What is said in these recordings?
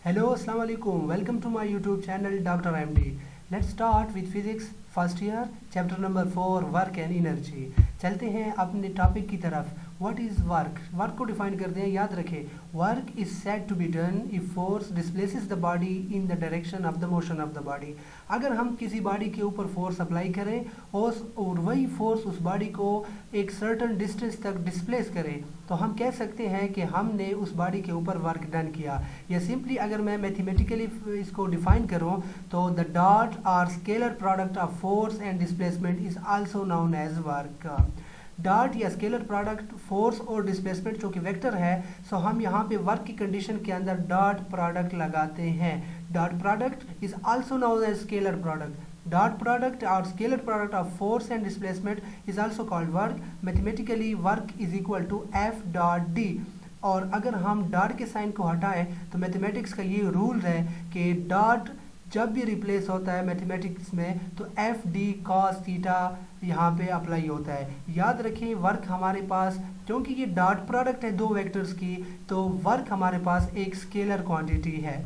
Hello, Assalamu alaikum. Welcome to my YouTube channel Dr. MD. Let's start with physics first year chapter number 4 work and energy. चलते हैं अपने topic की तरफ. What is work? Work को define करते हैं. याद रखें, work is said to be done if force displaces the body in the direction of the motion of the body. अगर हम किसी बॉडी के ऊपर फोर्स अप्लाई करें और वही फोर्स उस बॉडी को एक सर्टन डिस्टेंस तक डिस्प्लेस करे तो हम कह सकते हैं कि हमने उस बॉडी के ऊपर वर्क डन किया. या सिंपली अगर मैं मैथमेटिकली इसको डिफाइन करूं तो द डॉट और scalar product of force and displacement is also known as work. Dot या स्केलर प्रोडक्ट फोर्स और डिस्प्लेसमेंट जो कि वेक्टर है, सो हम यहाँ पे वर्क की कंडीशन के अंदर डॉट प्रोडक्ट लगाते हैं. Dot product is also known as scalar product. Dot product or scalar product of force and displacement is also called work. Mathematically work is equal to F dot D. और अगर हम dot के sign को हटाएं तो mathematics का ये rule है कि डॉट जब भी रिप्लेस होता है मैथमेटिक्स में तो एफ डी कॉस थीटा यहाँ पे अप्लाई होता है. याद रखें वर्क हमारे पास, क्योंकि ये डॉट प्रोडक्ट है दो वेक्टर्स की, तो वर्क हमारे पास एक स्केलर क्वांटिटी है.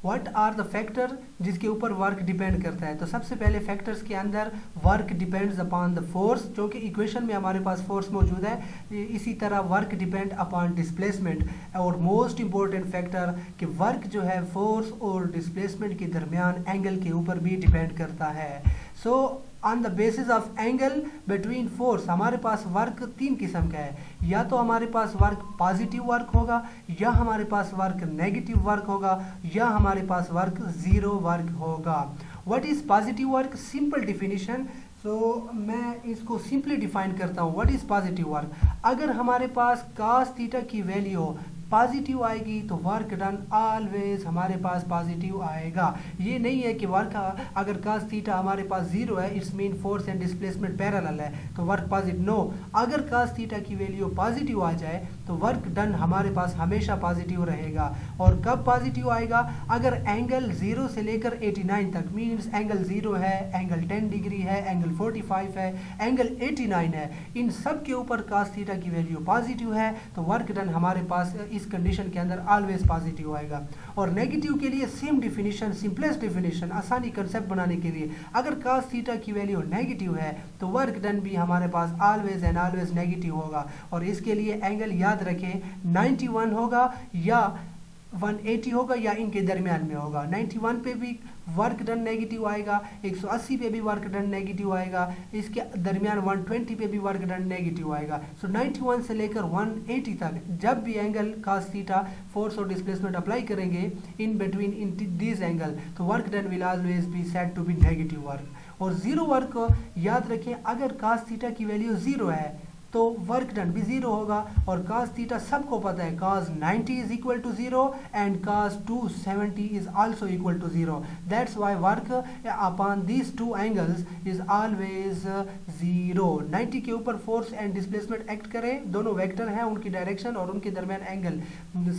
व्हाट आर द फैक्टर जिसके ऊपर वर्क डिपेंड करता है? तो सबसे पहले फैक्टर्स के अंदर work depends upon the force, जो कि इक्वेशन में हमारे पास फोर्स मौजूद है. इसी तरह वर्क डिपेंड अपॉन डिस्प्लेसमेंट. और मोस्ट इंपॉर्टेंट फैक्टर कि वर्क जो है फोर्स और डिस्प्लेसमेंट के दरमियान एंगल के ऊपर भी डिपेंड करता है. So on the basis of angle between force हमारे पास वर्क तीन किस्म का है. या तो हमारे पास वर्क पॉजिटिव वर्क होगा, या हमारे पास वर्क नेगेटिव वर्क होगा, या हमारे पास वर्क जीरो वर्क होगा. What is positive work? Simple definition. So मैं इसको सिंपली डिफाइन करता हूँ. What is positive work? अगर हमारे पास cos थीटा की वैल्यू पॉजिटिव आएगी तो वर्क डन ऑलवेज हमारे पास पॉजिटिव आएगा. ये नहीं है कि वर्क अगर cos थीटा हमारे पास जीरो है it's mean force and displacement parallel है तो वर्क पॉजिटिव. नो, अगर cos थीटा की वैल्यू पॉजिटिव आ जाए तो वर्क डन हमारे पास हमेशा पॉजिटिव रहेगा. और कब पॉजिटिव आएगा? अगर एंगल 0 से लेकर 89 तक, मीन्स एंगल 0 है, एंगल 10 डिग्री है, एंगल 45 है, एंगल 89 है, इन सब के ऊपर cos थीटा की वैल्यू पॉजिटिव है तो वर्क डन हमारे पास इस कंडीशन के अंदर ऑलवेज पॉजिटिव आएगा. और नेगेटिव के लिए सेम डिफिनीशन, सिंपलेस्ट डिफिनीशन, आसानी कंसेप्ट बनाने के लिए, अगर cos थीटा की वैल्यू नेगेटिव है तो वर्क डन भी हमारे पास ऑलवेज एंड ऑलवेज नेगेटिव होगा. और इसके लिए एंगल याद रखें 91 होगा या 180 होगा या इनके दरमियान में होगा. 91 पे भी वर्क डन नेगेटिव आएगा, 180 पे भी वर्क डन नेगेटिव आएगा, इसके दरमियान 120 पे भी वर्क डन नेगेटिव आएगा. सो 91 से लेकर 180 तक जब भी एंगल cos थीटा फोर्स और डिस्प्लेसमेंट अप्लाई करेंगे in between in this angle तो work done will always be said to be negative work. और जीरो वर्क याद रखें, अगर cos थीटा की वैल्यू जीरो है तो वर्क डन भी जीरो होगा. और cos थीटा सबको पता है cos 90 is equal to zero and cos 270 is also equal to zero. That's why work upon these two angles is always zero. 90 के ऊपर फोर्स एंड डिस्प्लेसमेंट एक्ट करें, दोनों वेक्टर हैं, उनकी डायरेक्शन और उनके दरमियान एंगल.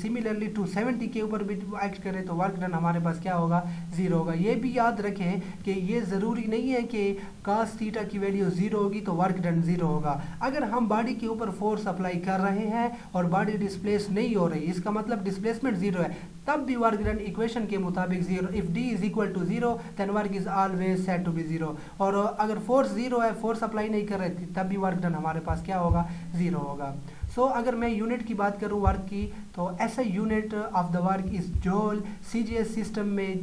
सिमिलरली 270 के ऊपर भी एक्ट करें तो वर्क डन हमारे पास क्या होगा? जीरो होगा. ये भी याद रखें कि ये ज़रूरी नहीं है कि cos थीटा की वैल्यू जीरो होगी तो वर्क डन जीरो होगा. अगर हम बॉडी के ऊपर फोर्स अप्लाई कर रहे हैं और बॉडी डिस्प्लेस नहीं हो रही, इसका मतलब डिस्प्लेसमेंट जीरो है, तब भी वर्क डन इक्वेशन के मुताबिक zero. If D is equal to zero then work is always said to be zero. और अगर फोर्स जीरो है, फोर्स अप्लाई नहीं कर रहे तब भी वर्क डन हमारे पास क्या होगा? जीरो होगा. सो अगर मैं यूनिट की बात करूं वर्क की तो ऐसा unit of the work is joule. CGS system में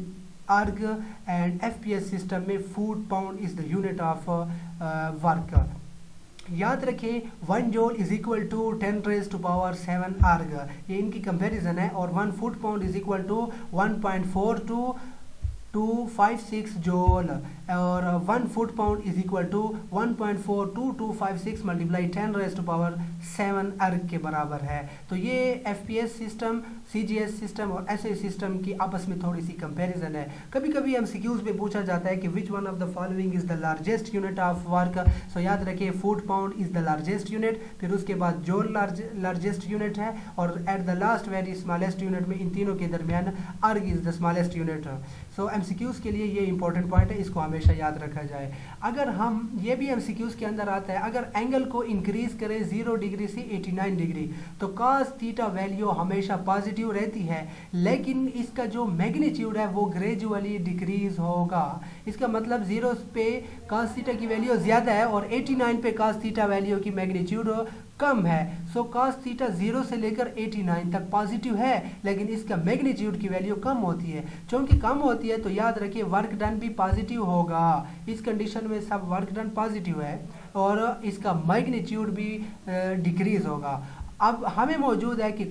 अर्ग एंड एफपीएस सिस्टम में foot pound is the unit of work. याद रखें 1 joule is equal to 10 raise to power 7 erg, ये इनकी कंपैरिजन है. और 1 foot pound is equal to 1.4256 joule. और 1 foot pound is equal to 1.42256 multiply 10 raise to power 7 erg के बराबर है. तो ये एफपीएस सिस्टम, सीजीएस सिस्टम और एसए सिस्टम की आपस में थोड़ी सी कंपैरिजन है. कभी कभी एमसीक्यूज में पूछा जाता है कि which one of the following is the largest unit of work. So याद रखिए foot pound is the largest unit, फिर उसके बाद जूल लार्जेस्ट यूनिट है, और at the last very smallest unit में इन तीनों के दरमियान erg is the smallest unit. So MCQs के लिए ये इंपॉर्टेंट पॉइंट है, इसको हमेशा याद रखा जाए। अगर हम ये भी एमसीक्यूज़ के अंदर आता है, अगर एंगल को इंक्रीज करें 0 डिग्री से 89 डिग्री तो cos थीटा वैल्यू हमेशा पॉजिटिव रहती है, लेकिन इसका जो मैग्नीट्यूड है वो ग्रेजुअली डिक्रीज होगा। इसका मतलब 0 पे cos थीटा की वैल्यू ज़्यादा है और 89 पे cos थीटा वैल्यू की मैग्नीट्यूड कम है। सो cos थीटा 0 से लेकर 89 तक पॉजिटिव है, लेकिन इसका मैग्नीट्यूड की वैल्यू कम होती है। चूंकि कम होती है तो याद रखिए वर्क डन भी पॉजिटिव होगा। इस कंडीशन में सब वर्क डन पॉजिटिव है और इसका मैग्नीट्यूड भी डिक्रीज होगा। अब हमें मौजूद है कि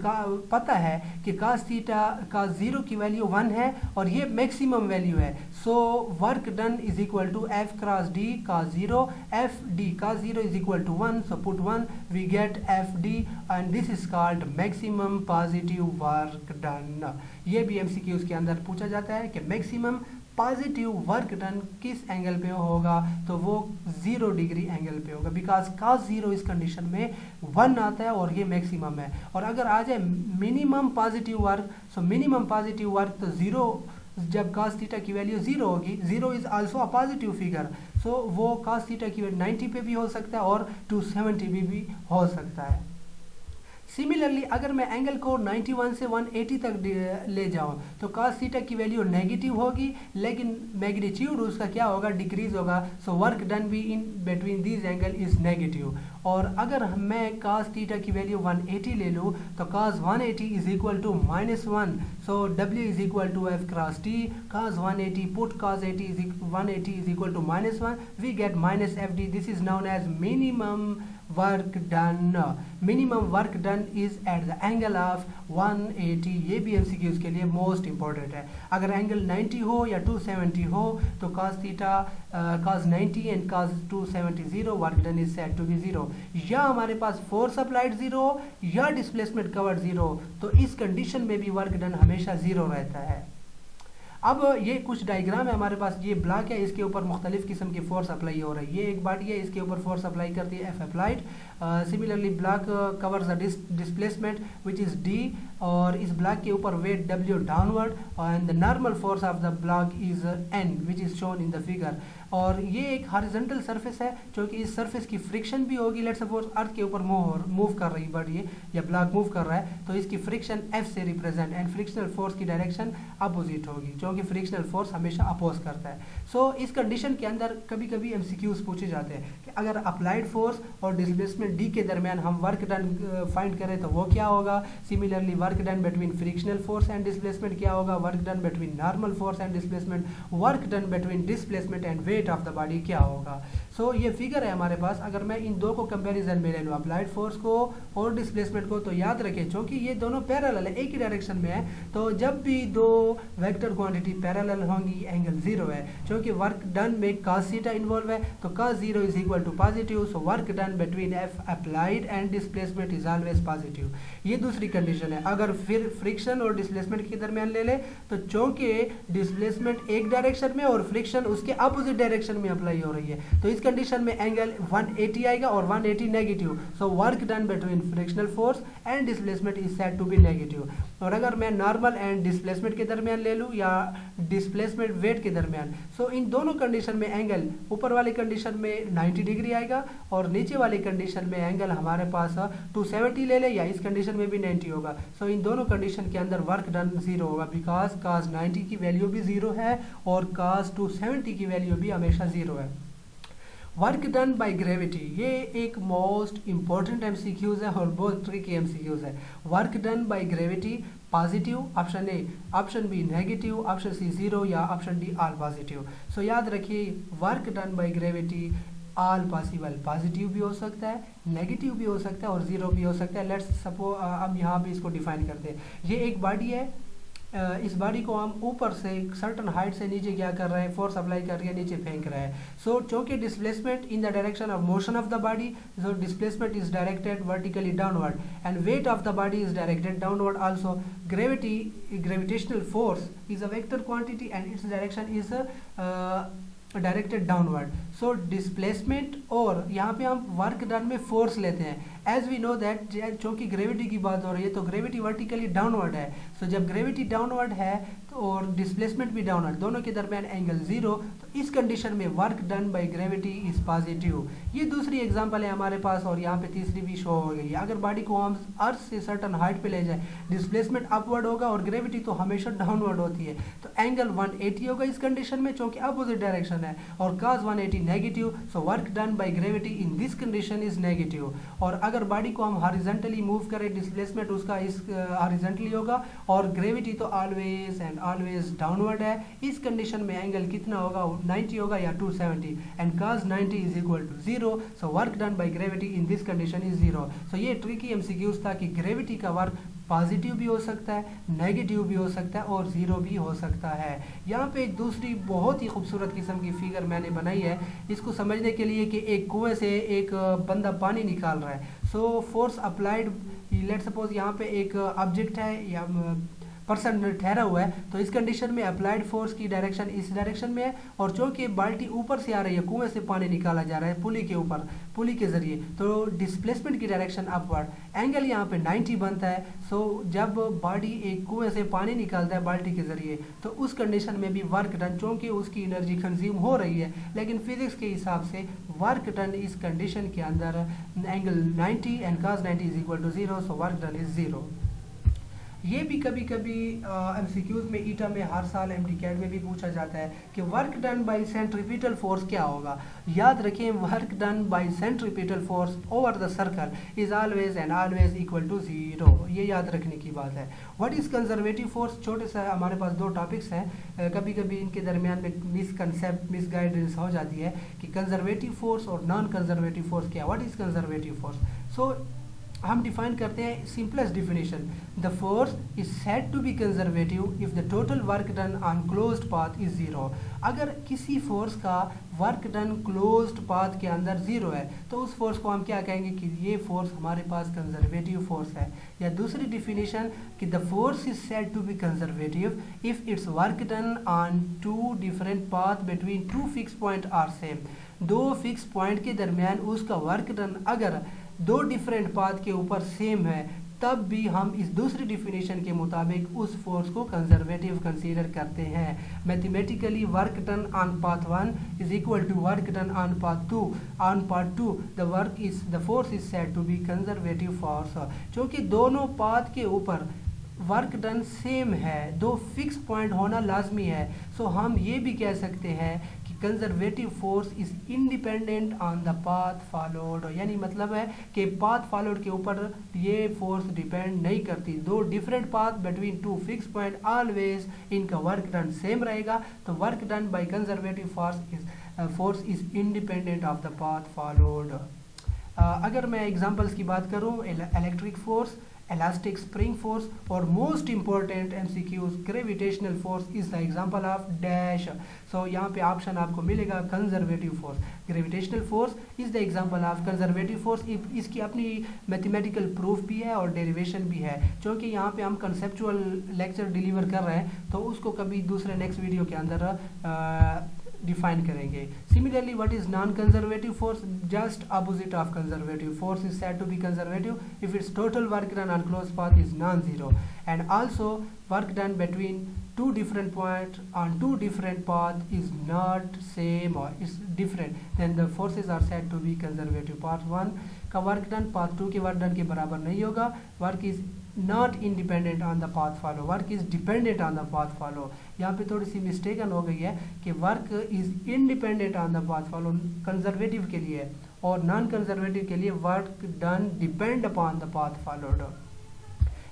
पता है कि cos थीटा का 0 की वैल्यू 1 है और ये मैक्सिमम वैल्यू है। So work done is equal to f cross d cos 0, f d cos 0 is equal to 1, so put 1 we get f d and this is called maximum positive work done. ये भी MCQs के अंदर पूछा जाता है कि maximum positive work done किस angle पे होगा, तो वो 0 डिग्री एंगल पे होगा, बिकॉज cos 0 इस कंडीशन में 1 आता है और ये मैक्सिमम है। और अगर आ जाए minimum positive work, so minimum positive work तो 0, जब cos थीटा की वैल्यू 0 होगी, 0 is also a positive figure, so वो cos थीटा की वैल्यू 90 पे भी हो सकता है और 270 भी हो सकता है। सिमिलरली अगर मैं एंगल को 91 से 180 तक ले जाऊं तो cos थीटा की वैल्यू नेगेटिव होगी, लेकिन मैग्नीट्यूड उसका क्या होगा, डिक्रीज होगा। सो वर्क डन भी in between these angle is negative. और अगर मैं cos थीटा की वैल्यू 180 ले लूँ तो cos 180 is equal to -1, so w is equal to f cross t, cos 180 put cos 180 is equal to -1, we get -fd। This is known as minimum work done. Minimum work done is at the angle of 180। ये भी MCQs के लिए most important है। अगर angle 90 हो या 270 हो तो cos theta cos 90 and cos 270 0, work done is said to be 0। या हमारे पास फोर्स अप्लाइड 0 या डिस्प्लेसमेंट कवर्ड 0, तो इस कंडीशन में भी वर्क डन हमेशा 0 रहता है। अब ये कुछ डायग्राम है हमारे पास, ये ब्लॉक है, इसके ऊपर मुख्तलिफ किस्म की फोर्स अप्लाई हो रही है। ये एक बॉडी है, इसके ऊपर फोर्स अप्लाई करती है F applied. Similarly block covers the displacement which is D, और इस ब्लॉक के ऊपर weight W downward and the normal force of the block is N which is shown in the figure. और ये एक horizontal surface है, क्योंकि इस सरफेस की फ्रिक्शन भी होगी। लेट्स सपोज अर्थ के ऊपर मूव कर रही बॉडी है या ब्लॉक मूव कर रहा है, तो इसकी फ्रिक्शन F से रिप्रेजेंट एंड फ्रिक्शनल फोर्स की डायरेक्शन अपोजिट होगी, क्योंकि फ्रिक्शनल फोर्स हमेशा अपोज करता है। सो इस कंडीशन के अंदर कभी कभी एमसीक्यूज पूछे जाते हैं कि अगर अप्लाइड फोर्स और डिस्प्लेसमेंट D के दरमियान हम वर्क डन फाइंड करें तो वो क्या होगा। Similarly work done between frictional force and displacement क्या होगा, work done between normal force and displacement, work done between displacement and weight of the body क्या होगा। सो ये फिगर है हमारे पास। अगर मैं इन दो को कंपैरिजन में ले लूँ, अप्लाइड फोर्स को और डिस्प्लेसमेंट को, तो याद रखें क्योंकि ये दोनों पैरेलल है, एक ही डायरेक्शन में है, तो जब भी दो वेक्टर क्वांटिटी पैरेलल होंगी एंगल 0 है। क्योंकि वर्क डन में cos थीटा इन्वॉल्व है, तो cos 0 is equal to positive, so work done between F applied and displacement is always positive. ये दूसरी कंडीशन है। अगर फिर फ्रिक्शन और डिस्प्लेसमेंट के दरमियान ले ले तो चूंकि डिस्प्लेसमेंट एक डायरेक्शन में और फ्रिक्शन उसके अपोजिट डायरेक्शन में अप्लाई हो रही है, तो इस कंडीशन में एंगल 180 आएगा और 180 negative. So work done between frictional force and displacement is said to be negative. और अगर मैं नॉर्मल एंड डिस्प्लेसमेंट के दरमियान ले लूँ या डिस्प्लेसमेंट वेट के दरमियान, सो इन दोनों कंडीशन में एंगल ऊपर वाली कंडीशन में 90 डिग्री आएगा और नीचे वाली कंडीशन में एंगल हमारे पास 270 ले ले या इस कंडीशन में भी 90 होगा। सो इन दोनों कंडीशन के अंदर वर्क डन 0 होगा, बिकॉज cos 90 की वैल्यू भी 0 है और cos 270 की वैल्यू भी हमेशा 0 है। वर्क डन बाय ग्रेविटी, ये एक मोस्ट इंपॉर्टेंट एमसीक्यूज है और बहुत ट्रिकी एमसीक्यूज है। Work done by gravity positive, option A, option B negative, option C 0 या option D all positive. So याद रखिए work done by gravity all possible, positive भी हो सकता है, नेगेटिव भी हो सकता है और 0 भी हो सकता है। लेट्स सपोज हम यहाँ पे इसको डिफाइन करते हैं। ये एक बॉडी है, इस बॉडी को हम ऊपर से सर्टन हाइट से नीचे क्या कर रहे हैं, फोर्स अप्लाई कर रहे हैं, नीचे फेंक रहे हैं। सो चूंकि displacement in the direction of motion of the body, so displacement is directed vertically downward and weight of the body is directed downward also. Gravitational force is a vector quantity and its direction is directed downward. So displacement, और यहाँ पे हम work done में force लेते हैं as we know that चूँकि gravity की बात हो रही है तो ग्रेविटी वर्टिकली डाउनवर्ड है। सो जब ग्रेविटी डाउनवर्ड है तो और डिस्प्लेसमेंट भी डाउनवर्ड, दोनों के दरमियान एंगल 0, तो इस कंडीशन में work done by gravity is positive. ये दूसरी एग्जांपल है हमारे पास और यहाँ पे तीसरी भी शो हो गई है। अगर बॉडी को हम अर्थ से सर्टन हाइट पे ले जाए, डिस्प्लेसमेंट अपवर्ड होगा और ग्रेविटी तो हमेशा डाउनवर्ड होती है, तो एंगल 180 होगा इस कंडीशन में चूँकि अपोजिट डायरेक्शन है और cos 180 negative, so work done by gravity in this condition is negative. और अगर बॉडी को हम हॉरिजॉन्टली मूव करें, डिस्प्लेसमेंट उसका इस हॉरिजॉन्टली होगा और ग्रेविटी तो ऑलवेज एंड ऑलवेज डाउनवर्ड है, इस कंडीशन में एंगल कितना होगा, 90 होगा या 270, and cos 90 is equal to 0, so work done by gravity in this condition is 0। So ये ट्रिकी एमसीक्यूज था कि ग्रेविटी का वर्क पॉजिटिव भी हो सकता है, नेगेटिव भी हो सकता है और ज़ीरो भी हो सकता है। यहाँ पे एक दूसरी बहुत ही खूबसूरत किस्म की फिगर मैंने बनाई है इसको समझने के लिए कि एक कुएं से एक बंदा पानी निकाल रहा है। So force applied, let suppose यहाँ पे एक ऑब्जेक्ट है या पर्सन ठहरा हुआ है, तो इस कंडीशन में अप्लाइड फोर्स की डायरेक्शन इस डायरेक्शन में है और चूँकि बाल्टी ऊपर से आ रही है, कुएं से पानी निकाला जा रहा है पुली के ऊपर, पुली के ज़रिए, तो डिस्प्लेसमेंट की डायरेक्शन अपवर्ड, एंगल यहाँ पे 90 बनता है। सो जब बॉडी एक कुएं से पानी निकालता है बाल्टी के ज़रिए तो उस कंडीशन में भी वर्क डन, चूँकि उसकी एनर्जी कंज्यूम हो रही है, लेकिन फिजिक्स के हिसाब से वर्क डन इस कंडीशन के अंदर angle 90 and cos 90 is equal to 0, so work done is 0। ये भी कभी कभी एमसीक्यूज में ईटा में हर साल एमडीकैट में भी पूछा जाता है कि work done by centripetal force क्या होगा। याद रखें, work done by centripetal force over the circle is always and always equal to 0, ये याद रखने की बात है। व्हाट इज कंजर्वेटिव फोर्स, छोटे सा हमारे पास दो टॉपिक्स हैं, कभी कभी इनके दरमियान में मिसकंसेप्ट मिसगाइडेंस हो जाती है कि कंजर्वेटिव फोर्स और नॉन कंजर्वेटिव फोर्स क्या। What is conservative force, so हम डिफाइन करते हैं simplest definition, the force is said to be conservative if the total work done on closed path is 0। अगर किसी फोर्स का वर्क डन क्लोज्ड पाथ के अंदर 0 है तो उस फोर्स को हम क्या कहेंगे कि ये फोर्स हमारे पास कंजर्वेटिव फोर्स है। या दूसरी डिफिनेशन कि the force is said to be conservative if its work done on two different path between two fix point are same. दो फिक्स पॉइंट के दरमियान उसका वर्क डन अगर दो डिफरेंट पाथ के ऊपर सेम है तब भी हम इस दूसरी डिफिनेशन के मुताबिक उस फोर्स को कंजर्वेटिव कंसीडर करते हैं। Mathematically work done on path 1 is equal to work done on path 2। On path 2 the force is said to be conservative force. क्योंकि दोनों पाथ के ऊपर वर्क डन सेम है, दो फिक्स पॉइंट होना लाजमी है, सो हम ये भी कह सकते हैं कि conservative force is independent on the path followed. यानी मतलब है कि पाथ फॉलोड के ऊपर ये फोर्स डिपेंड नहीं करती। दो different path between two fix point always इनका वर्क डन सेम रहेगा, तो work done by conservative force is independent of the path followed. अगर मैं एग्जांपल्स की बात करूं, electric force, elastic spring force or most important MCQs gravitational force is the example of dash। so यहाँ पे option आपको मिलेगा conservative force। gravitational force is the example of conservative force। इसकी अपनी मैथमेटिकल प्रूफ भी है और डेरिवेशन भी है, क्योंकि यहाँ पे हम कंसेप्चुअल लेक्चर डिलीवर कर रहे हैं तो उसको कभी दूसरे नेक्स्ट वीडियो के अंदर डिफाइन करेंगे। Similarly what is non conservative force, just opposite of conservative force is said to be conservative if its total work done on close path is non zero and also work done between two different points on two different path is not same or is different, then the forces are said to be conservative। Path 1 का work done path 2 के work done के बराबर नहीं होगा। Work is not independent on the path follow, work is dependent on the path follow. यहाँ पे थोड़ी सी mistaken हो गई है कि work is independent on the path follow conservative के लिए, और नॉन कंजर्वेटिव के लिए work done depend upon the path followed.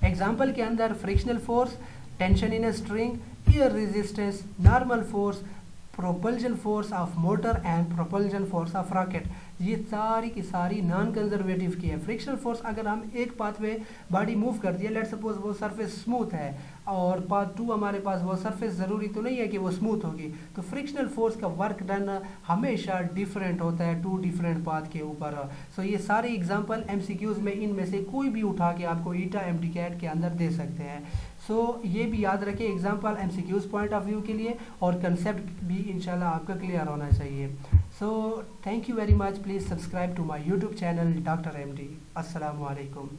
Example के अंदर frictional force, tension in a string, air resistance, normal force, propulsion force of motor and propulsion force of rocket, ये सारी की सारी नॉन कंजर्वेटिव की है। फ्रिक्शनल फोर्स अगर हम एक पाथ पे बॉडी मूव कर दिया, लेट सपोज वो सरफेस स्मूथ है और पाथ 2 हमारे पास वो सरफेस ज़रूरी तो नहीं है कि वो स्मूथ होगी, तो फ्रिक्शनल फोर्स का वर्क डन हमेशा डिफरेंट होता है टू डिफरेंट पाथ के ऊपर। सो ये सारे एग्जांपल एमसीक्यूज में इनमें से कोई भी उठा के आपको ईटा एमडीकैट के अंदर दे सकते हैं। सो ये भी याद रखें example MCQs point of view के लिए, और कंसेप्ट भी इंशाल्लाह आपका क्लियर होना चाहिए। So thank you very much, please subscribe to my YouTube channel doctor MD। अस्सलामु अलैकुम।